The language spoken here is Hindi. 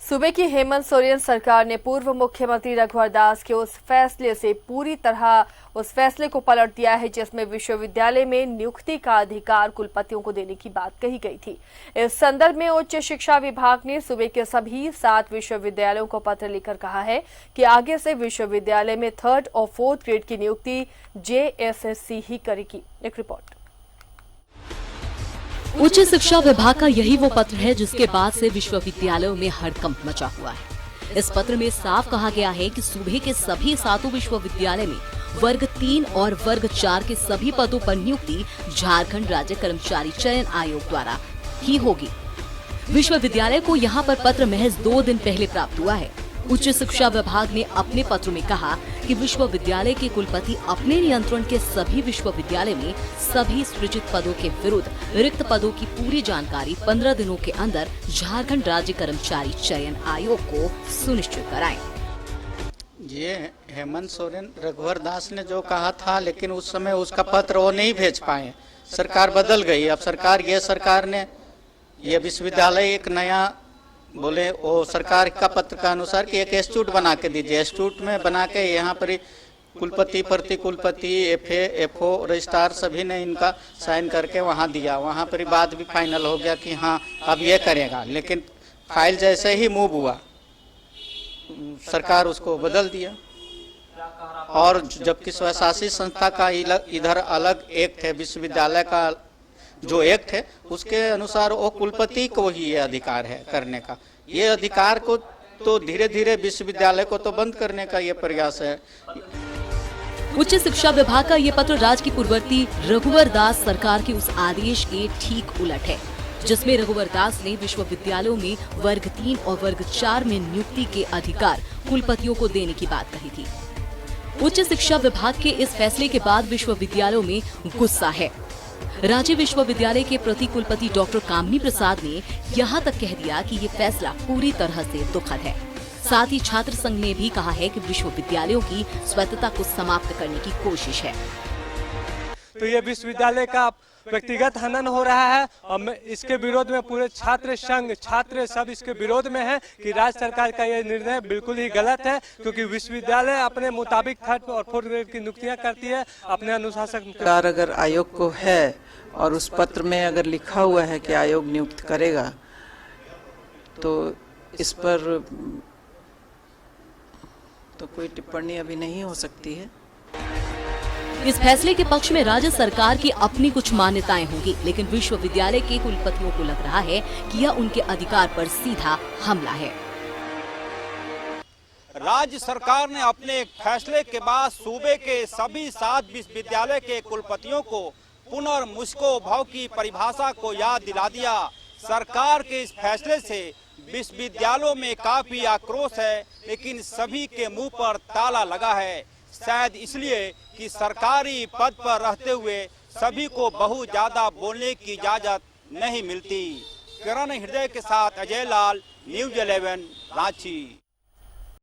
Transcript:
सूबे की हेमंत सोरेन सरकार ने पूर्व मुख्यमंत्री रघुवर दास के उस फैसले से पूरी तरह उस फैसले को पलट दिया है जिसमें विश्वविद्यालय में नियुक्ति का अधिकार कुलपतियों को देने की बात कही गई थी। इस संदर्भ में उच्च शिक्षा विभाग ने सूबे के सभी 7 विश्वविद्यालयों को पत्र लिखकर कहा है कि आगे से विश्वविद्यालय में 3rd और 4th ग्रेड की नियुक्ति JSSC ही करेगी। एक रिपोर्ट। उच्च शिक्षा विभाग का यही वो पत्र है जिसके बाद से विश्वविद्यालयों में हड़कंप मचा हुआ है। इस पत्र में साफ कहा गया है कि सूबे के सभी 7 विश्वविद्यालय में वर्ग 3 और वर्ग 4 के सभी पदों पर नियुक्ति झारखंड राज्य कर्मचारी चयन आयोग द्वारा ही होगी। विश्वविद्यालय को यहाँ पर पत्र महज 2 दिन पहले प्राप्त हुआ है। उच्च शिक्षा विभाग ने अपने पत्र में कहा कि विश्वविद्यालय के कुलपति अपने नियंत्रण के सभी विश्वविद्यालय में सभी सृजित पदों के विरुद्ध रिक्त पदों की पूरी जानकारी 15 दिनों के अंदर झारखंड राज्य कर्मचारी चयन आयोग को सुनिश्चित कराएं। ये हेमंत सोरेन रघुवर दास ने जो कहा था, लेकिन उस समय उसका पत्र वो नहीं भेज पाए। सरकार बदल गई। अब सरकार ने ये विश्वविद्यालय एक नया बोले वो सरकार का पत्र का अनुसार कि एक इंस्टीट्यूट बना के दीजिए। इंस्टीट्यूट में बना के यहाँ पर कुलपति, प्रति कुलपति, FA, FO, रजिस्ट्रार सभी ने इनका साइन करके वहाँ दिया। वहाँ पर बात भी फाइनल हो गया कि हाँ अब ये करेगा। लेकिन फाइल जैसे ही मूव हुआ सरकार उसको बदल दिया। और जबकि स्वशासी संस्था का इधर अलग एक्ट है, विश्वविद्यालय का जो एक्ट है उसके अनुसार वो कुलपति को ही ये अधिकार है करने का। ये अधिकार को तो धीरे धीरे विश्वविद्यालय को तो बंद करने का ये प्रयास है। उच्च शिक्षा विभाग का ये पत्र राज्य की पूर्ववर्ती रघुवर दास सरकार के उस आदेश के ठीक उलट है जिसमें रघुवर दास ने विश्वविद्यालयों में वर्ग 3 और वर्ग 4 में नियुक्ति के अधिकार कुलपतियों को देने की बात कही थी। उच्च शिक्षा विभाग के इस फैसले के बाद विश्वविद्यालयों में गुस्सा है। राज्य विश्वविद्यालय के प्रति कुलपति डॉक्टर कामनी प्रसाद ने यहाँ तक कह दिया कि ये फैसला पूरी तरह से दुखद है। साथ ही छात्र संघ ने भी कहा है कि विश्वविद्यालयों की स्वायत्तता को समाप्त करने की कोशिश है। तो ये विश्वविद्यालय का व्यक्तिगत हनन हो रहा है और इसके विरोध में पूरे छात्र संघ, छात्र सब इसके विरोध में है कि राज्य सरकार का ये निर्णय बिल्कुल ही गलत है, क्योंकि विश्वविद्यालय अपने मुताबिक 3rd और 4th ग्रेड की नियुक्तियां करती है अपने अनुशासन। सरकार अगर आयोग को है और उस पत्र में अगर लिखा हुआ है कि आयोग नियुक्त करेगा तो इस पर तो कोई टिप्पणी अभी नहीं हो सकती है। इस फैसले के पक्ष में राज्य सरकार की अपनी कुछ मान्यताएं होंगी, लेकिन विश्वविद्यालय के कुलपतियों को लग रहा है कि यह उनके अधिकार पर सीधा हमला है। राज्य सरकार ने अपने फैसले के बाद सूबे के सभी 7 विश्वविद्यालय के कुलपतियों को पुनर्मुस्को भाव की परिभाषा को याद दिला दिया। सरकार के इस फैसले से विश्वविद्यालयों में काफी आक्रोश है, लेकिन सभी के मुंह पर ताला लगा है। शायद इसलिए कि सरकारी पद पर रहते हुए सभी को बहुत ज्यादा बोलने की इजाजत नहीं मिलती। किरण हृदय के साथ अजय लाल, न्यूज़ 11 रांची।